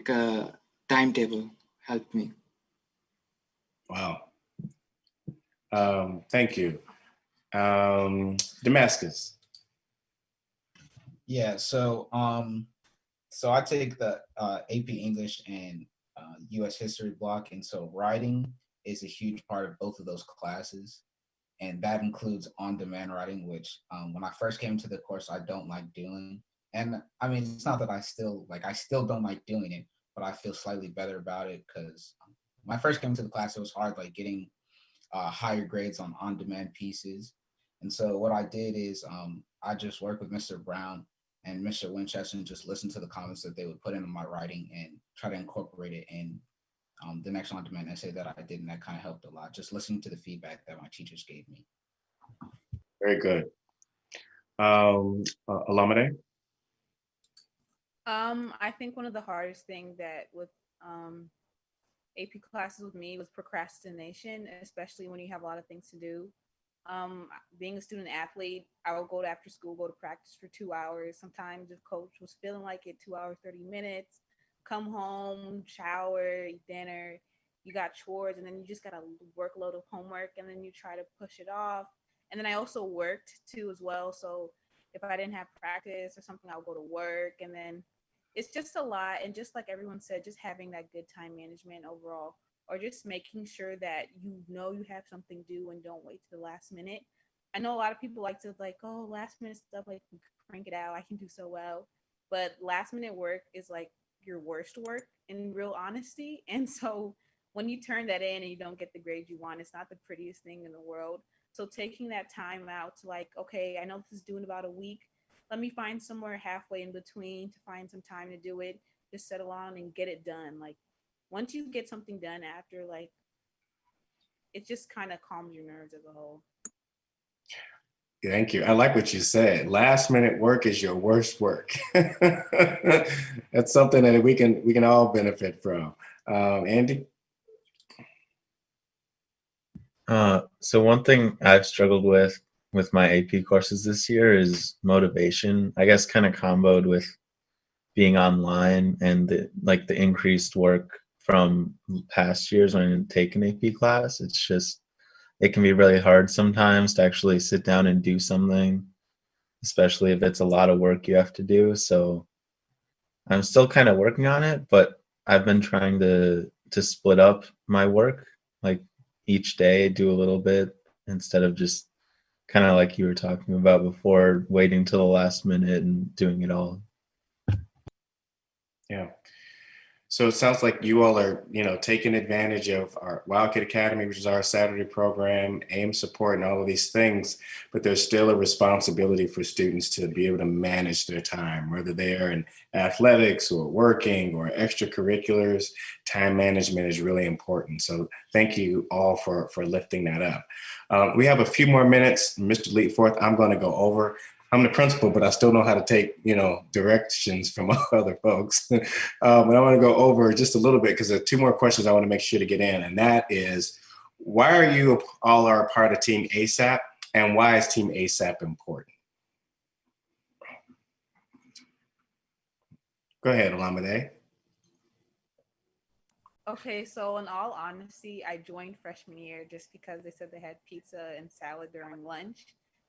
[SPEAKER 12] a timetable helped me.
[SPEAKER 7] Wow. Thank you. Damascus.
[SPEAKER 9] Yeah, so I take the AP English and US history block, and so writing is a huge part of both of those classes, and that includes on-demand writing, which when I first came to the course, I don't like doing. And I mean, it's not that I still don't like doing it, but I feel slightly better about it because when I first came to the class, it was hard, like getting higher grades on on-demand pieces. And so what I did is I just worked with Mr. Brown and Mr. Winchester and just listen to the comments that they would put into my writing and try to incorporate it in the next on-demand essay that I did, and that kind of helped a lot. Just listening to the feedback that my teachers gave me.
[SPEAKER 7] Very good. Alamede.
[SPEAKER 8] I think one of the hardest things that with AP classes with me was procrastination, especially when you have a lot of things to do. Being a student athlete, I would go to after school, go to practice for 2 hours. Sometimes if coach was feeling like it, 2 hours, 30 minutes, come home, shower, eat dinner, you got chores, and then you just got a workload of homework, and then you try to push it off. And then I also worked too as well. So if I didn't have practice or something, I would go to work, and then it's just a lot. And just like everyone said, just having that good time management overall, or just making sure that you know you have something due and don't wait to the last minute. I know a lot of people like to like, oh, last minute stuff, like crank it out. I can do so well. But last minute work is like your worst work in real honesty. And so when you turn that in and you don't get the grade you want, it's not the prettiest thing in the world. So taking that time out to like, okay, I know this is due in about a week. Let me find somewhere halfway in between to find some time to do it. Just settle on and get it done. Like once you get something done after, like it just kind of calms your nerves as a whole.
[SPEAKER 7] Thank you. I like what you said. Last minute work is your worst work. That's something that we can all benefit from. Andy?
[SPEAKER 11] So one thing I've struggled with my AP courses this year is motivation. I guess kind of comboed with being online and the increased work from past years when I didn't take an AP class. It can be really hard sometimes to actually sit down and do something, especially if it's a lot of work you have to do. So I'm still kind of working on it, but I've been trying to split up my work, like each day do a little bit instead of just kind of like you were talking about before, waiting till the last minute and doing it all.
[SPEAKER 7] Yeah. So it sounds like you all are, taking advantage of our Wildcat Academy, which is our Saturday program, AIM support, and all of these things. But there's still a responsibility for students to be able to manage their time, whether they are in athletics or working or extracurriculars. Time management is really important. So thank you all for lifting that up. We have a few more minutes. Mr. Leetforth, I'm going to go over. I'm the principal, but I still know how to take, directions from other folks. But I want to go over just a little bit because there are two more questions I want to make sure to get in. And that is, why are you all are a part of Team ASAP, and why is Team ASAP important? Go ahead, Olamide.
[SPEAKER 8] Okay, so in all honesty, I joined freshman year just because they said they had pizza and salad during lunch.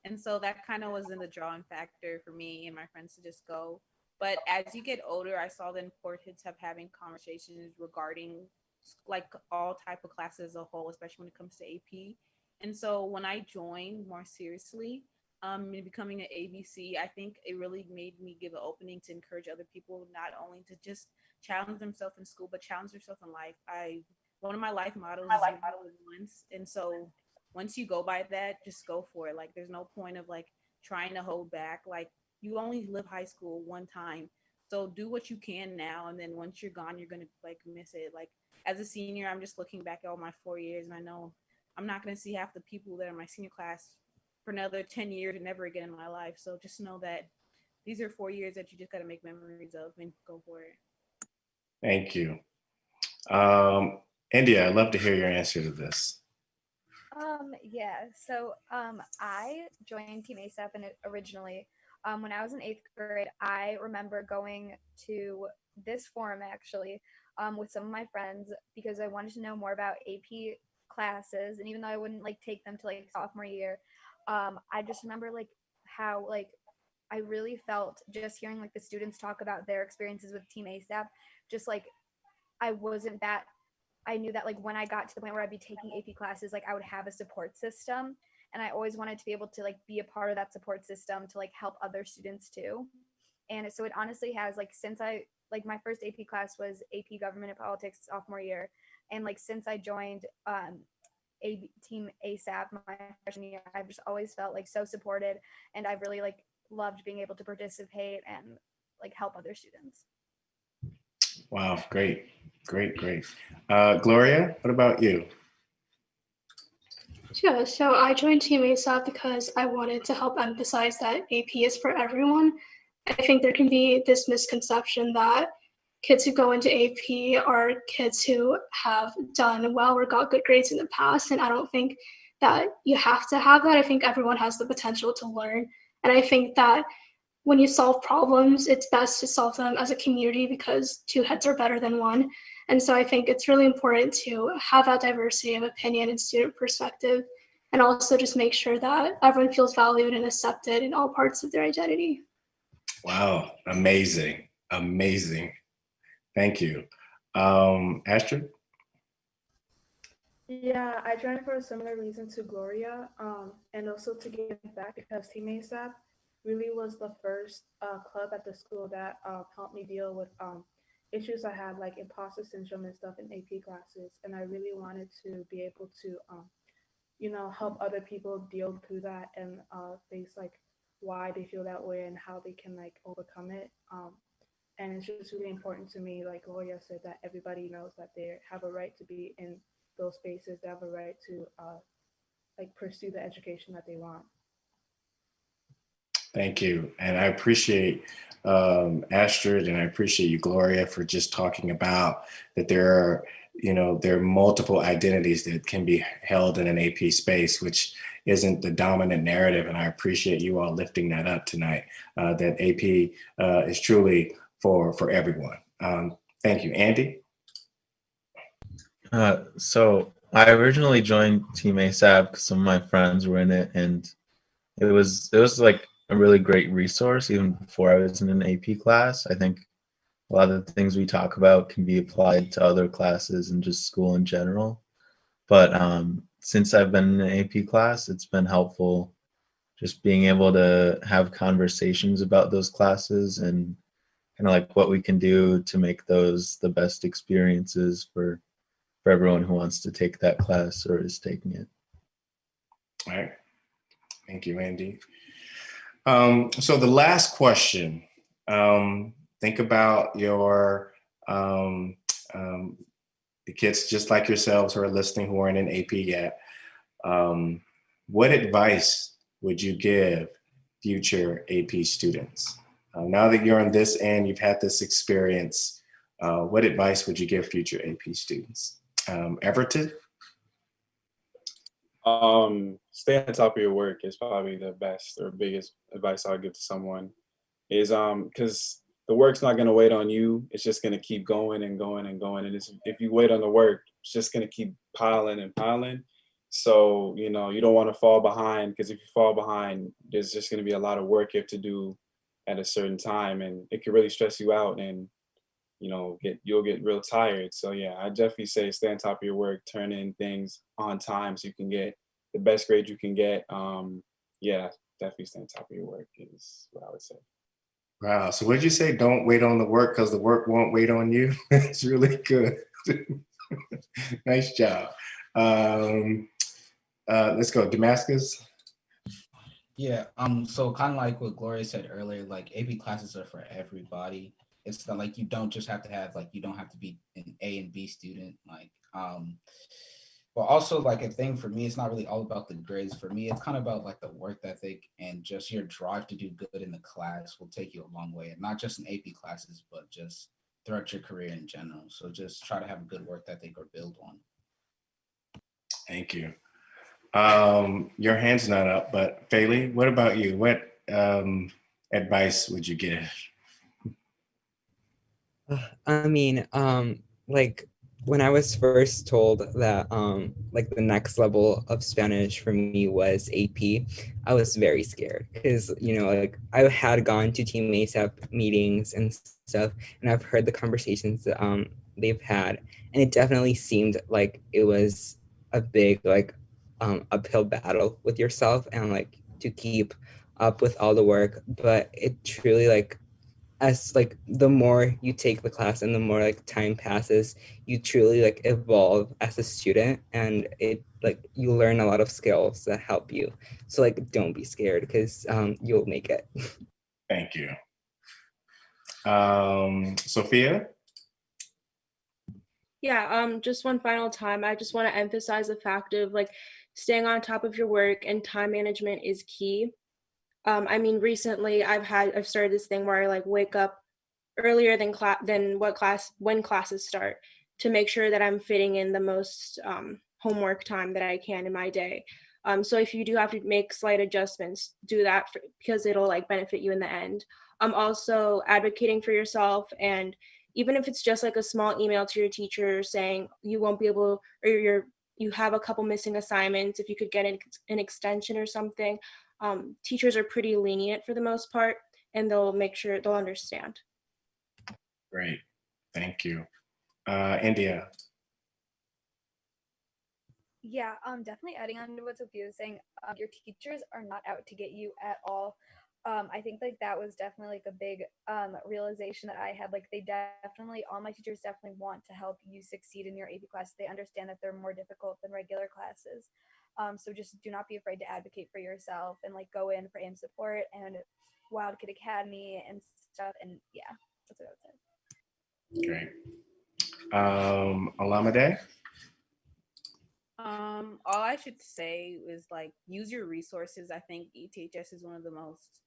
[SPEAKER 8] And so that kind of was in the drawing factor for me and my friends to just go. But as you get older, I saw the importance of having conversations regarding like all type of classes as a whole, especially when it comes to AP. And so when I joined more seriously, in becoming an ABC, I think it really made me give an opening to encourage other people not only to just challenge themselves in school, but challenge themselves in life. I one of my life mottos is you only live once. And so once you go by that, just go for it. Like there's no point of like trying to hold back. Like you only live high school one time. So do what you can now, and then once you're gone, you're gonna like miss it. Like as a senior, I'm just looking back at all my 4 years, and I know I'm not gonna see half the people that are in my senior class for another 10 years and never again in my life. So just know that these are 4 years that you just gotta make memories of and go for it.
[SPEAKER 7] Thank you. India, I'd love to hear your answer to this.
[SPEAKER 15] Yeah, so I joined Team ASAP and originally when I was in 8th grade. I remember going to this forum actually with some of my friends because I wanted to know more about AP classes, and even though I wouldn't like take them to like sophomore year, I just remember like how like I really felt just hearing like the students talk about their experiences with Team ASAP, just like I wasn't that I knew that like when I got to the point where I'd be taking AP classes, like I would have a support system. And I always wanted to be able to like be a part of that support system to like help other students too. And so it honestly has like since I like my first AP class was AP Government and Politics sophomore year. And like since I joined Team ASAP my freshman year, I've just always felt like so supported, and I've really like loved being able to participate and like help other students.
[SPEAKER 7] Wow, great, great, great. Gloria, what about you?
[SPEAKER 16] Yeah, so I joined Team ASAP because I wanted to help emphasize that AP is for everyone. I think there can be this misconception that kids who go into AP are kids who have done well or got good grades in the past, and I don't think that you have to have that. I think everyone has the potential to learn, and I think that when you solve problems, it's best to solve them as a community because two heads are better than one. And so I think it's really important to have that diversity of opinion and student perspective, and also just make sure that everyone feels valued and accepted in all parts of their identity.
[SPEAKER 7] Wow, amazing, amazing. Thank you. Astrid?
[SPEAKER 16] Yeah, I joined for a similar reason to Gloria, and also to give back because Team ASAP really was the first club at the school that helped me deal with issues I had, like imposter syndrome and stuff in AP classes. And I really wanted to be able to, help other people deal through that and face like why they feel that way and how they can like overcome it. And it's just really important to me, like Gloria said, that everybody knows that they have a right to be in those spaces. They have a right to like pursue the education that they want.
[SPEAKER 7] Thank you. And I appreciate Astrid, and I appreciate you, Gloria, for just talking about that there are multiple identities that can be held in an AP space, which isn't the dominant narrative. And I appreciate you all lifting that up tonight, that AP is truly for everyone. Thank you. Andy?
[SPEAKER 11] So I originally joined Team ASAP because some of my friends were in it, and it was like a really great resource even before I was in an AP class. I think a lot of the things we talk about can be applied to other classes and just school in general. But since I've been in an AP class, it's been helpful just being able to have conversations about those classes and kind of like what we can do to make those the best experiences for everyone who wants to take that class or is taking it.
[SPEAKER 7] All right. Thank you, Andy. So the last question, think about the kids just like yourselves who are listening who aren't in AP yet. What advice would you give future AP students? Now that you're on this end, you've had this experience, what advice would you give future AP students? Everton?
[SPEAKER 14] Stay on top of your work is probably the best or biggest advice I'll give to someone. Is because the work's not gonna wait on you. It's just gonna keep going and going and going. And if you wait on the work, it's just gonna keep piling and piling. So you don't want to fall behind, because if you fall behind, there's just gonna be a lot of work you have to do at a certain time, and it can really stress you out, and you'll get real tired. So yeah, I definitely say stay on top of your work, turn in things on time so you can get the best grade you can get. Yeah, definitely stay on top of your work is what I would say.
[SPEAKER 7] Wow. So what did you say? Don't wait on the work because the work won't wait on you. It's really good. Nice job. Let's go, Damascus.
[SPEAKER 9] Yeah, so kind of like what Gloria said earlier, like AP classes are for everybody. It's not like you don't just have to have like you don't have to be an A and B student. But also like a thing for me, it's not really all about the grades. For me, it's kind of about like the work ethic and just your drive to do good in the class will take you a long way. And not just in AP classes, but just throughout your career in general. So just try to have a good work ethic or build one.
[SPEAKER 7] Thank you. Your hand's not up, but Bailey, what about you? What advice would you give?
[SPEAKER 13] I mean, like when I was first told that like the next level of Spanish for me was AP, I was very scared because like I had gone to Team ASAP meetings and stuff, and I've heard the conversations that they've had, and it definitely seemed like it was a big like uphill battle with yourself and like to keep up with all the work, but it truly like as like the more you take the class and the more like time passes, you truly like evolve as a student, and it like you learn a lot of skills that help you. So like don't be scared because you'll make it.
[SPEAKER 7] Thank you. Sophia?
[SPEAKER 10] Yeah, just one final time. I just want to emphasize the fact of like staying on top of your work and time management is key. I mean, recently I've started this thing where I like wake up earlier than when classes start to make sure that I'm fitting in the most homework time that I can in my day. So if you do have to make slight adjustments, do that because it'll like benefit you in the end. I'm also advocating for yourself, and even if it's just like a small email to your teacher saying you won't be able or you have a couple missing assignments, if you could get an extension or something. Teachers are pretty lenient for the most part, and they'll make sure they'll understand.
[SPEAKER 7] Great. Thank you. India.
[SPEAKER 15] Yeah, definitely adding on to what Sophia was saying, your teachers are not out to get you at all. I think like that was definitely like a big realization that I had. Like they definitely, all my teachers definitely want to help you succeed in your AP class. They understand that they're more difficult than regular classes. So just do not be afraid to advocate for yourself and like go in for AM support and Wild Kid Academy and stuff. And yeah, that's what I would say.
[SPEAKER 7] Great. Olamide?
[SPEAKER 8] All I should say is like use your resources. I think ETHS is one of the most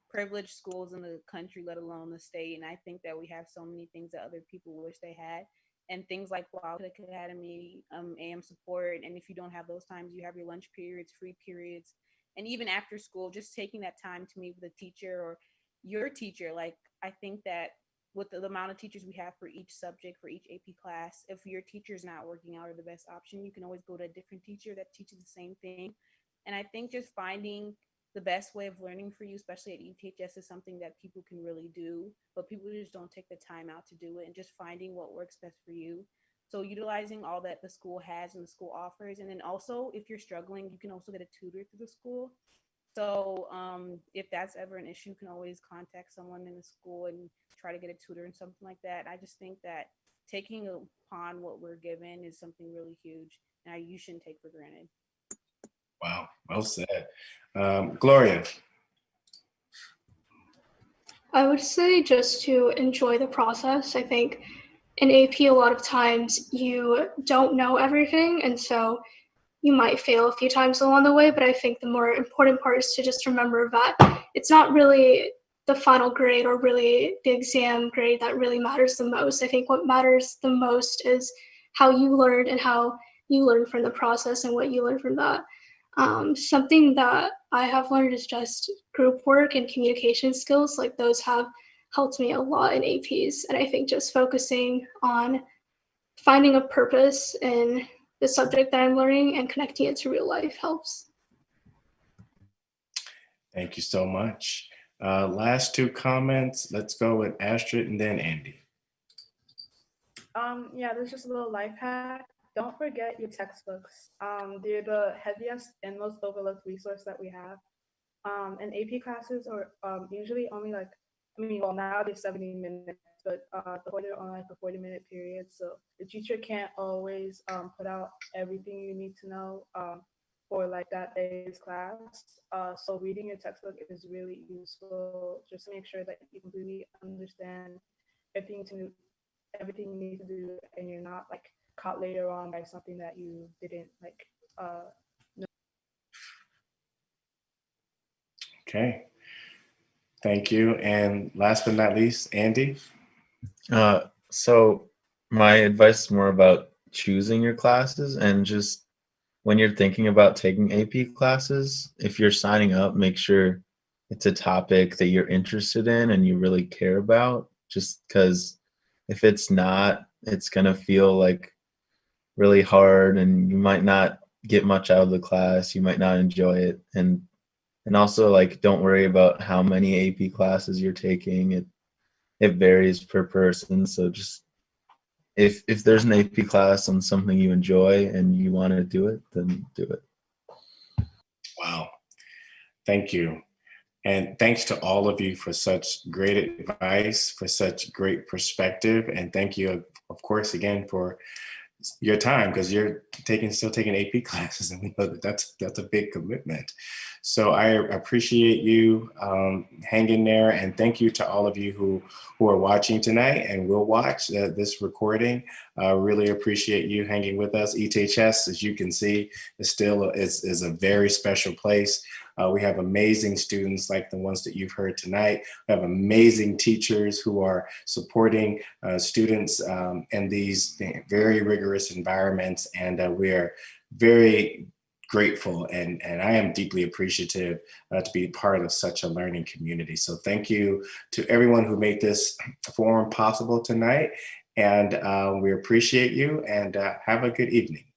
[SPEAKER 8] privileged schools in the country, let alone the state. And I think that we have so many things that other people wish they had. And things like Wild Academy, AM support. And if you don't have those times, you have your lunch periods, free periods. And even after school, just taking that time to meet with a teacher or your teacher. Like, I think that with the amount of teachers we have for each subject, for each AP class, if your teacher's not working out or the best option, you can always go to a different teacher that teaches the same thing. And I think just finding the best way of learning for you, especially at ETHS, is something that people can really do, but people just don't take the time out to do it, and just finding what works best for you. So utilizing all that the school has and the school offers. And then also if you're struggling, you can also get a tutor through the school. So if that's ever an issue, you can always contact someone in the school and try to get a tutor and something like that. I just think that taking upon what we're given is something really huge, and you shouldn't take for granted.
[SPEAKER 7] Wow, well said. Gloria.
[SPEAKER 17] I would say just to enjoy the process. I think in AP, a lot of times you don't know everything, and so you might fail a few times along the way, but I think the more important part is to just remember that it's not really the final grade or really the exam grade that really matters the most. I think what matters the most is how you learned and how you learn from the process and what you learn from that. Something that I have learned is just group work and communication skills. Like those have helped me a lot in APs. And I think just focusing on finding a purpose in the subject that I'm learning and connecting it to real life helps.
[SPEAKER 7] Thank you so much. Last two comments. Let's go with Astrid and then Andy.
[SPEAKER 16] Yeah, there's just a little life hack. Don't forget your textbooks. They're the heaviest and most overlooked resource that we have. And AP classes are usually only like, well, now they're 70 minutes, but they're on like a 40-minute period. So the teacher can't always put out everything you need to know for like that day's class. So reading your textbook is really useful just to make sure that you completely understand everything to everything you need to do, and you're not like caught later on by something that you didn't like know.
[SPEAKER 7] Okay, thank you. And last but not least, Andy.
[SPEAKER 11] So my advice is more about choosing your classes, and just when you're thinking about taking AP classes, if you're signing up, make sure it's a topic that you're interested in and you really care about. Just because if it's not, it's gonna feel like really hard, and you might not get much out of the class. You might not enjoy it, and also like don't worry about how many AP classes you're taking. It varies per person. So just if there's an AP class on something you enjoy and you want to do it, then do it.
[SPEAKER 7] Wow, thank you. And thanks to all of you for such great advice, for such great perspective. And thank you, of course, again, for your time, because you're still taking AP classes, and we know that that's a big commitment. So I appreciate you hanging there, and thank you to all of you who are watching tonight and will watch this recording. Really appreciate you hanging with us. ETHS, as you can see, is a very special place. We have amazing students like the ones that you've heard tonight. We have amazing teachers who are supporting students in these very rigorous environments, and we are very grateful, and I am deeply appreciative to be part of such a learning community. So thank you to everyone who made this forum possible tonight, and we appreciate you, and have a good evening.